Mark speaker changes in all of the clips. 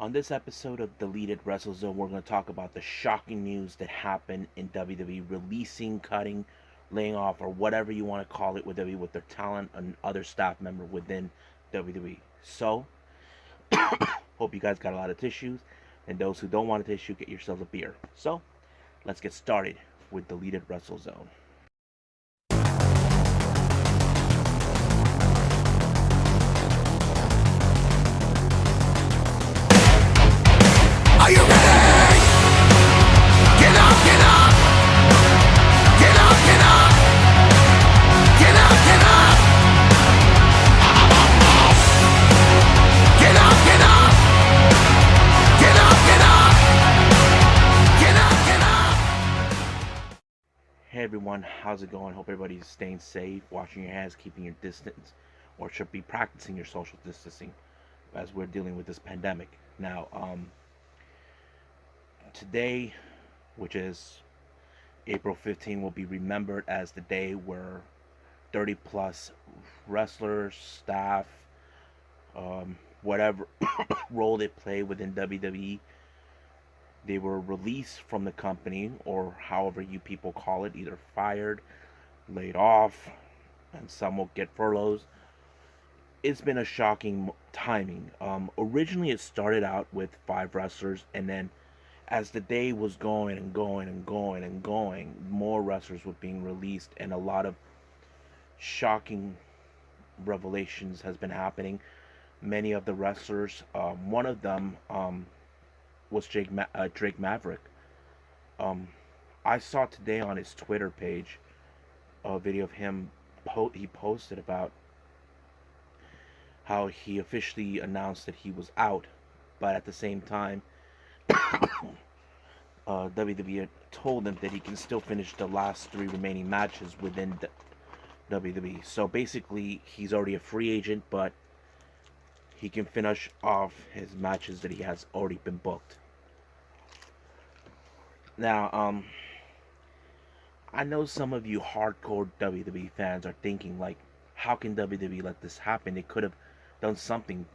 Speaker 1: On this episode of Deleted WrestleZone, we're going to talk about the shocking news that happened in WWE, releasing, cutting, laying off, or whatever you want to call it with WWE, with their talent and other staff member within WWE. So, hope you guys got a lot of tissues, and those who don't want a tissue, get yourselves a beer. So, let's get started with Deleted WrestleZone.
Speaker 2: Are you ready? Get up, get up! Get up, get up! Get up, get up! Get up, get up! Get up, get up! Get up, get up!
Speaker 1: Hey everyone, how's it going? Hope everybody's staying safe, washing your hands, keeping your distance, or should be practicing your social distancing as we're dealing with this pandemic. Now, today, which is April 15, will be remembered as the day where 30 plus wrestlers, staff, whatever role they play within WWE, they were released from the company, or however you people call it, either fired, laid off, and some will get furloughs. It's been a shocking timing. Originally, it started out with 5 wrestlers, and then as the day was going and going and going and going, more wrestlers were being released, and a lot of shocking revelations has been happening. Many of the wrestlers, one of them was Drake Maverick. Um, I saw today on his Twitter page a video of him. He posted about how he officially announced that he was out, but at the same time, WWE told him that he can still finish the last 3 remaining matches within the WWE. So basically, he's already a free agent, but he can finish off his matches that he has already been booked. Now, I know some of you hardcore WWE fans are thinking, like, how can WWE let this happen? They could have done something.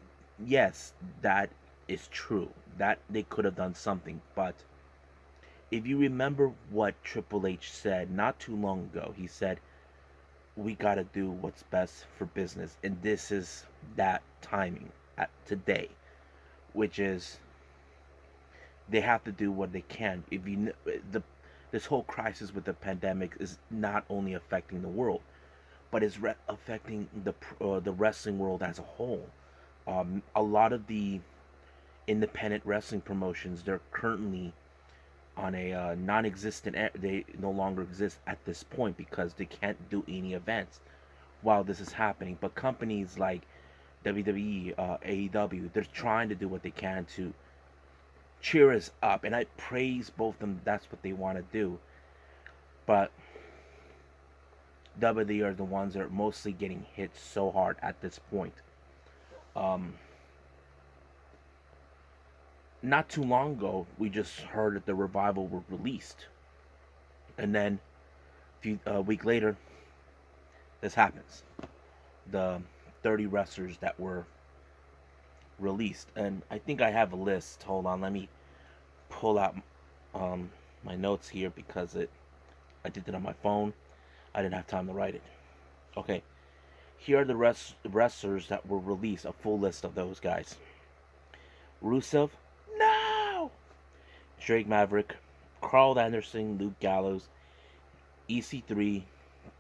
Speaker 1: Yes, that is true. That they could have done something, but if you remember what Triple H said not too long ago, he said, we got to do what's best for business. And this is that timing at today, which is they have to do what they can. If you the this whole crisis with the pandemic is not only affecting the world, but is affecting the wrestling world as a whole. A lot of the independent wrestling promotions, they're currently on a non-existent. They no longer exist at this point because they can't do any events while this is happening. But companies like WWE, AEW, they're trying to do what they can to cheer us up, and I praise both of them. That's what they want to do. But WWE are the ones that are mostly getting hit so hard at this point. Um, Not too long ago, we just heard that the Revival were released, and then a week later, this happens. The 30 wrestlers that were released, and I think I have a list. Hold on, let me pull out my notes here because I did it on my phone. I didn't have time to write it. Okay, here are the wrestlers that were released. A full list of those guys: Rusev, no. Drake Maverick, Carl Anderson, Luke Gallows, EC3,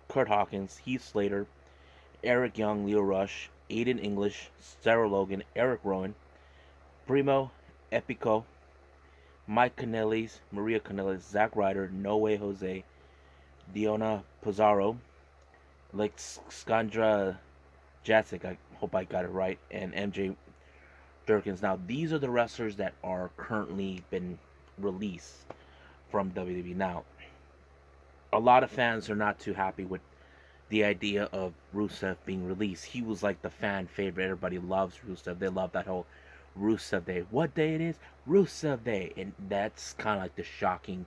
Speaker 1: Kurt Hawkins, Heath Slater, Eric Young, Leo Rush, Aiden English, Sarah Logan, Eric Rowan, Primo, Epico, Mike Kanellis, Maria Kanellis, Zack Ryder, No Way Jose, Diona Pizarro, Alexandra Jacek, I hope I got it right, and MJ Durkins. Now, these are the wrestlers that are currently been released from WWE. Now, a lot of fans are not too happy with the idea of Rusev being released. He was like the fan favorite. Everybody loves Rusev. They love that whole Rusev Day. What day it is? Rusev Day. And that's kind of like the shocking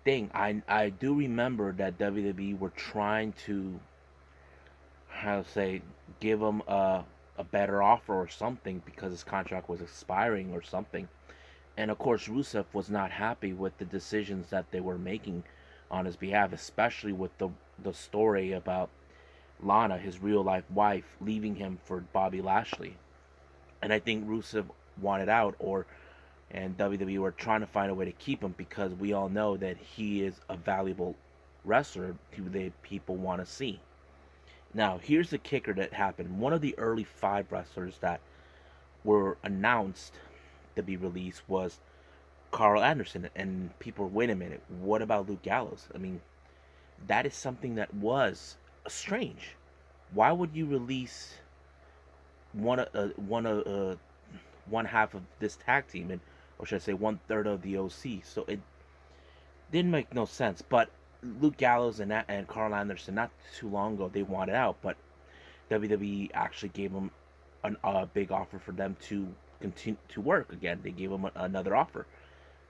Speaker 1: thing. I do remember that WWE were trying to, how to say, give him a better offer or something because his contract was expiring or something. And of course, Rusev was not happy with the decisions that they were making on his behalf, especially with the story about Lana, his real life wife, leaving him for Bobby Lashley. And I think Rusev wanted out, or and WWE were trying to find a way to keep him because we all know that he is a valuable wrestler who the people want to see. Now, here's the kicker that happened. One of the early 5 wrestlers that were announced to be released was Carl Anderson, and people were, wait a minute, what about Luke Gallows? I mean, that is something that was strange. Why would you release one one one half of this tag team, and or should I say 1/3 of the OC? So it didn't make no sense. But Luke Gallows and Carl Anderson, not too long ago, they wanted out, but WWE actually gave them a big offer for them to continue to work again. They gave them another offer,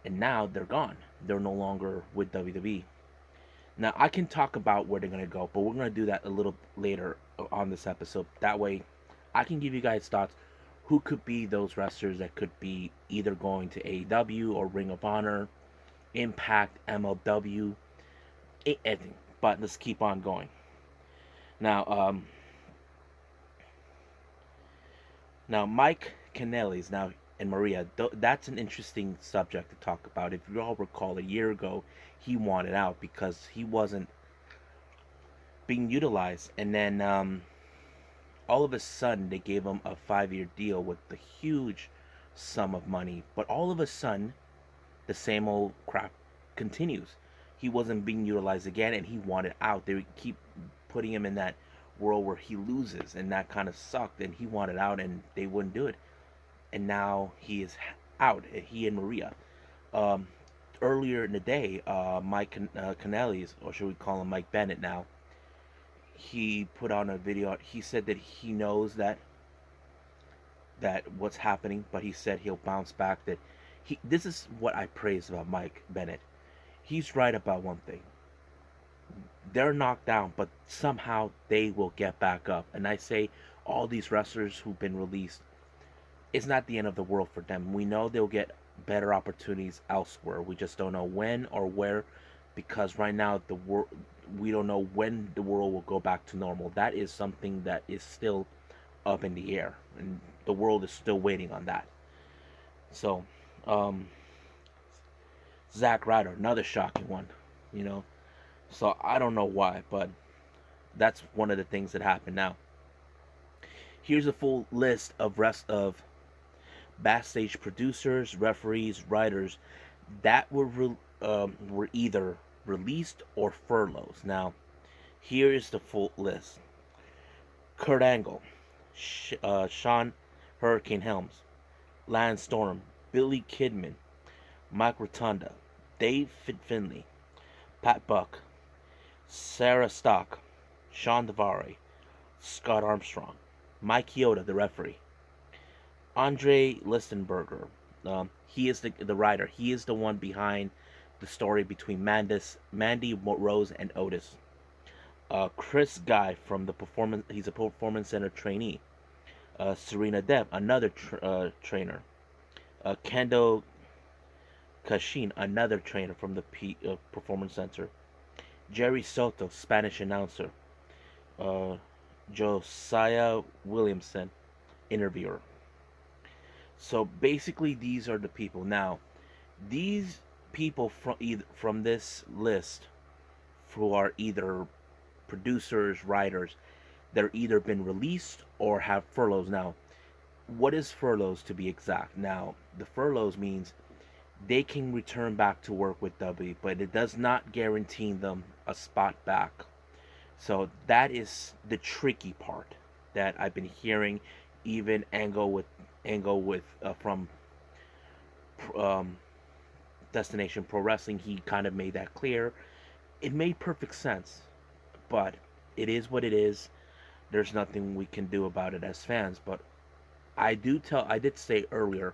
Speaker 1: and now they're gone. They're no longer with WWE. Now I can talk about where they're gonna go, but we're gonna do that a little later on this episode. That way, I can give you guys thoughts. Who could be those wrestlers that could be either going to AEW or Ring of Honor, Impact, MLW, anything. But let's keep on going. Now, Mike Kanellis now and Maria. That's an interesting subject to talk about. If you all recall, a year ago, he wanted out because he wasn't being utilized, and then all of a sudden they gave him a 5-year deal with a huge sum of money. But all of a sudden, the same old crap continues. He wasn't being utilized again, and he wanted out. They would keep putting him in that world where he loses, and that kind of sucked. And he wanted out, and they wouldn't do it. And now he is out. He and Maria. Um, Earlier in the day, Mike Canellis, or should we call him Mike Bennett now? He put on a video. He said that he knows that what's happening, but he said he'll bounce back. That he. This is what I praise about Mike Bennett. He's right about one thing. They're knocked down, but somehow they will get back up. And I say all these wrestlers who've been released, it's not the end of the world for them. We know they'll get better opportunities elsewhere. We just don't know when or where, because right now the world, we don't know when the world will go back to normal. That is something that is still up in the air, and the world is still waiting on that. So, um, Zack Ryder, another shocking one, you know. So I don't know why, but that's one of the things that happened. Now, here's a full list of backstage producers, referees, writers that were either released or furloughs. Now, here is the full list: Kurt Angle, Sean Hurricane Helms, Lance Storm, Billy Kidman, Mike Rotunda, Dave Finley, Pat Buck, Sarah Stock, Sean Devare, Scott Armstrong, Mike Chioda, the referee, Andre Listenberger. He is the writer. He is the one behind the story between Mandy Rose, and Otis. Chris Guy from the performance. He's a performance center trainee. Serena Dev, another trainer. Kendo Kashin, another trainer from the performance center. Jerry Soto, Spanish announcer. Uh, Josiah Williamson, interviewer. So basically, these are the people. Now, these people from this list, who are either producers, writers, they're either been released or have furloughs. Now, what is furloughs to be exact? Now, the furloughs means they can return back to work with W, but it does not guarantee them a spot back. So that is the tricky part that I've been hearing. Even Angle with from um, Destination Pro Wrestling, he kind of made that clear. It made perfect sense, but it is what it is. There's nothing we can do about it as fans. But I did say earlier,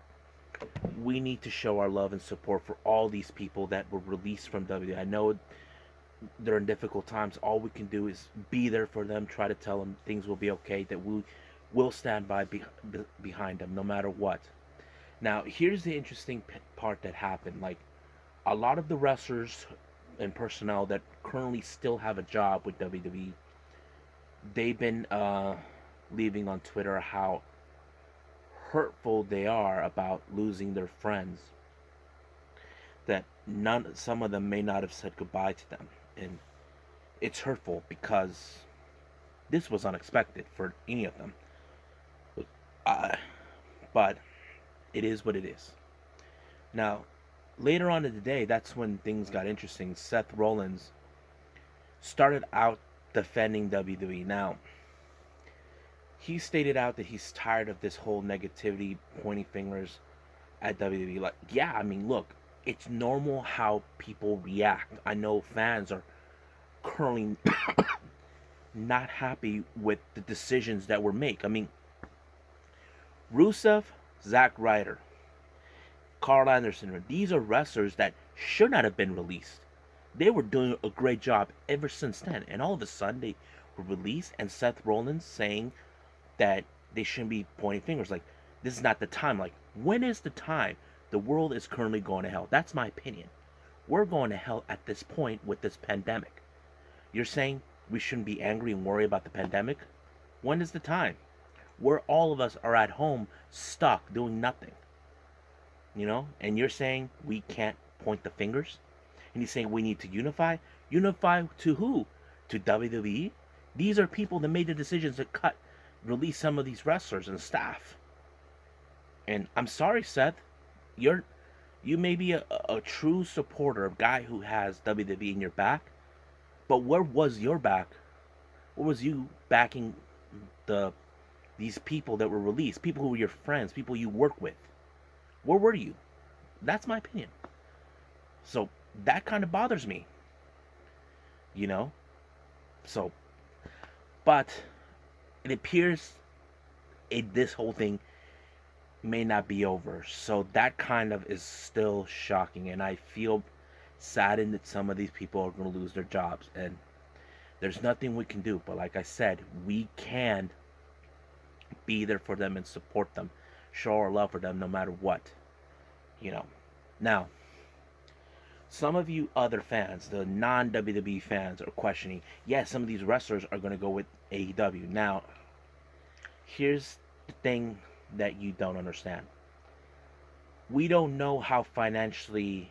Speaker 1: we need to show our love and support for all these people that were released from WWE. I know they're in difficult times. All we can do is be there for them, try to tell them things will be okay, that will stand behind them no matter what. Now, here's the interesting part that happened. Like, a lot of the wrestlers and personnel that currently still have a job with WWE, they've been leaving on Twitter how hurtful they are about losing their friends. That some of them may not have said goodbye to them, and it's hurtful because this was unexpected for any of them. Uh, but it is what it is. Now, later on in the day, that's when things got interesting. Seth Rollins started out defending WWE. Now, he stated out that he's tired of this whole negativity, pointing fingers at WWE. Like, yeah, I mean, look, it's normal how people react. I know fans are currently not happy with the decisions that were made. I mean, Rusev, Zack Ryder, Carl Anderson, these are wrestlers that should not have been released. They were doing a great job ever since then, and all of a sudden they were released, and Seth Rollins saying that they shouldn't be pointing fingers. Like, this is not the time. Like, when is the time? The world is currently going to hell. That's my opinion. We're going to hell at this point with this pandemic. You're saying we shouldn't be angry and worry about the pandemic? When is the time? Where all of us are at home, stuck, doing nothing. You know? And you're saying we can't point the fingers? And he's saying we need to unify? Unify to who? To WWE? These are people that made the decisions to release some of these wrestlers and staff. And I'm sorry, Seth. You may be a true supporter, a guy who has WWE in your back, but where was your back? Where was you backing the these people that were released? People who were your friends, people you work with. Where were you? That's my opinion. So that kind of bothers me. You know? So, but it appears this whole thing may not be over. So that kind of is still shocking, and I feel saddened that some of these people are going to lose their jobs, and there's nothing we can do. But like I said, we can be there for them and support them, show our love for them no matter what. You know. Now, some of you other fans, the non-WWE fans, are questioning, yes, some of these wrestlers are going to go with AEW. Now, here's the thing that you don't understand. We don't know how financially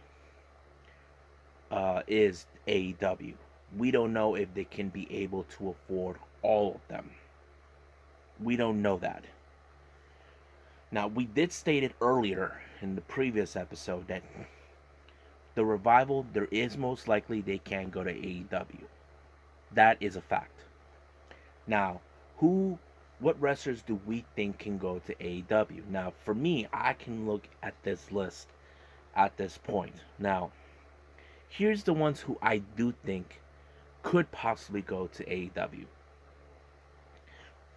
Speaker 1: is AEW. We don't know if they can be able to afford all of them. We don't know that. Now, we did state it earlier in the previous episode that the Revival, there is most likely they can go to AEW. That is a fact. Now, what wrestlers do we think can go to AEW? Now, for me, I can look at this list at this point. Now, here's the ones who I do think could possibly go to AEW.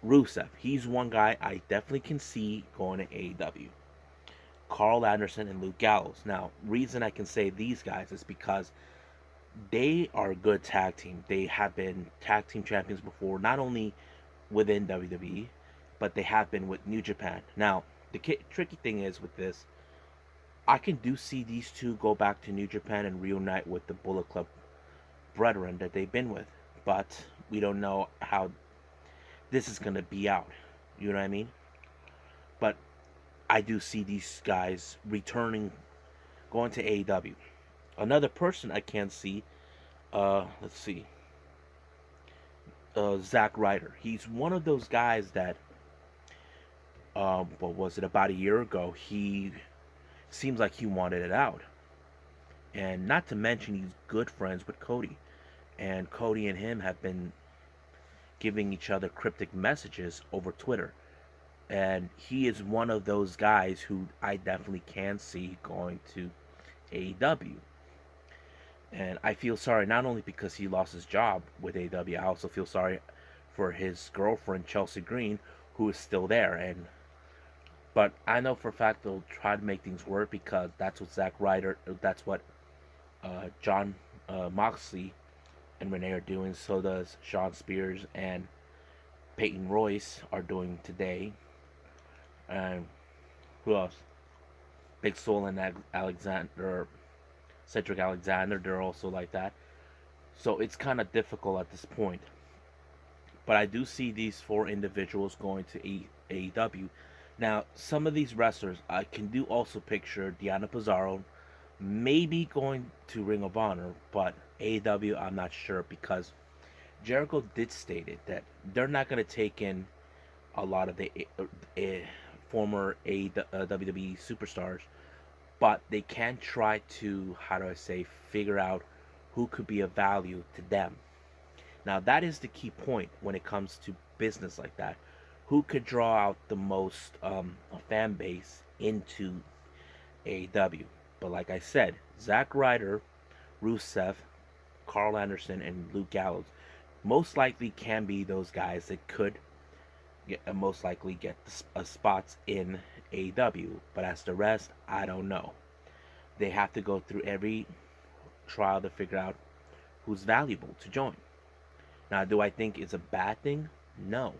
Speaker 1: Rusev, he's one guy I definitely can see going to AEW. Carl Anderson and Luke Gallows. Now, reason I can say these guys is because they are a good tag team. They have been tag team champions before, not only within WWE, but they have been with New Japan. Now, the tricky thing is with this, I can see these two go back to New Japan and reunite with the Bullet Club brethren that they've been with, but we don't know how this is going to be out. You know what I mean? But I do see these guys returning, going to AEW. Another person I can see, let's see, Zack Ryder. He's one of those guys that, what was it, about a year ago, he seems like he wanted it out. And not to mention, he's good friends with Cody. And Cody and him have been giving each other cryptic messages over Twitter. And he is one of those guys who I definitely can see going to AEW. And I feel sorry not only because he lost his job with AEW, I also feel sorry for his girlfriend Chelsea Green, who is still there. But I know for a fact they'll try to make things work because that's what Zack Ryder, that's what John Moxley and Renee are doing. So does Sean Spears and Peyton Royce are doing today. And who else? Big Soul and Alexander, Cedric Alexander, they're also like that. So it's kind of difficult at this point. But I do see these four individuals going to AEW. Now, some of these wrestlers, I can do also picture Deanna Pizarro maybe going to Ring of Honor, but AEW, I'm not sure because Jericho did state it that they're not going to take in a lot of the former WWE superstars, but they can try to, how do I say, figure out who could be of value to them. Now, that is the key point when it comes to business like that. Who could draw out the most a fan base into AEW? But like I said, Zack Ryder, Rusev, Carl Anderson, and Luke Gallows most likely can be those guys that could most likely get spots in AEW. But as the rest, I don't know. They have to go through every trial to figure out who's valuable to join. Now, do I think it's a bad thing? No.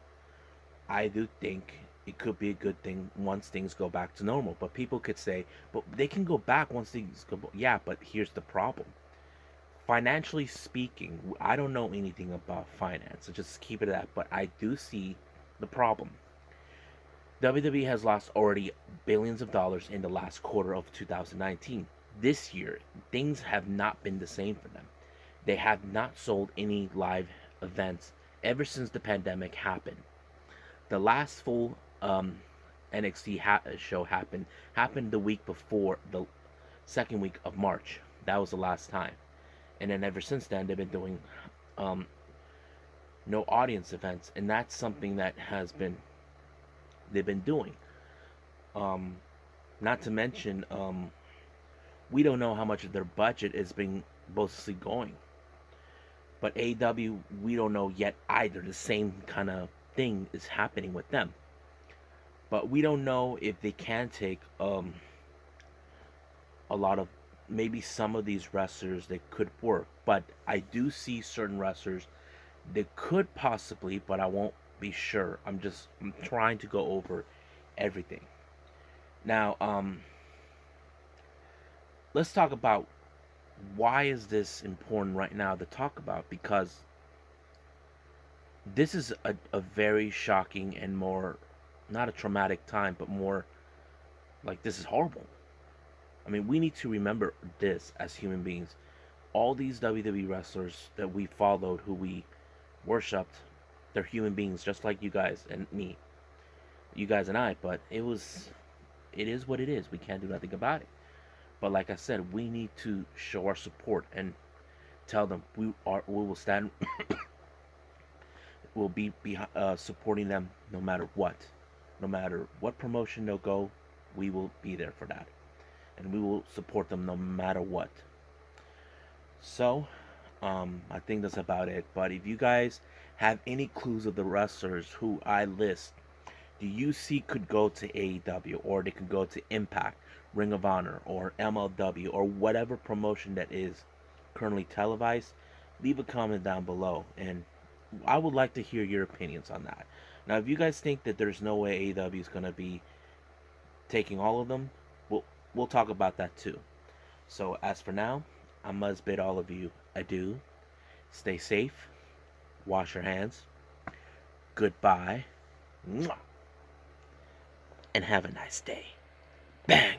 Speaker 1: I do think it could be a good thing once things go back to normal. But people could say, but they can go back once things go. Yeah, but here's the problem. Financially speaking, I don't know anything about finance, so just keep it at that. But I do see the problem. WWE has lost already billions of dollars in the last quarter of 2019. This year, things have not been the same for them. They have not sold any live events ever since the pandemic happened. The last full NXT show happened the week before the second week of March. That was the last time, and then ever since then they've been doing um, no audience events, and that's something that has been they've been doing. Um, Not to mention, we don't know how much of their budget is being mostly going. But AEW, we don't know yet either. The same kind of thing is happening with them. But we don't know if they can take a lot of maybe some of these wrestlers that could work. But I do see certain wrestlers that could possibly, but I won't be sure. I'm trying to go over everything. Now, let's talk about why is this important right now to talk about, because this is a very shocking and more not a traumatic time, but more like this is horrible. I mean, we need to remember this as human beings. All these WWE wrestlers that we followed, who we worshipped, they're human beings just like you guys and me, you guys and I. But it is what it is. We can't do nothing about it. But like I said, we need to show our support and tell them we will stand, we'll be supporting them no matter what promotion they'll go. We will be there for that, and we will support them no matter what. So, I think that's about it. But if you guys have any clues of the wrestlers who I list, do you see could go to AEW, or they could go to Impact, Ring of Honor, or MLW, or whatever promotion that is currently televised? Leave a comment down below, and I would like to hear your opinions on that. Now, if you guys think that there's no way AEW is gonna be taking all of them, we'll talk about that too. So as for now, I must bid all of you adieu. Stay safe. Wash your hands. Goodbye. And have a nice day. Bang.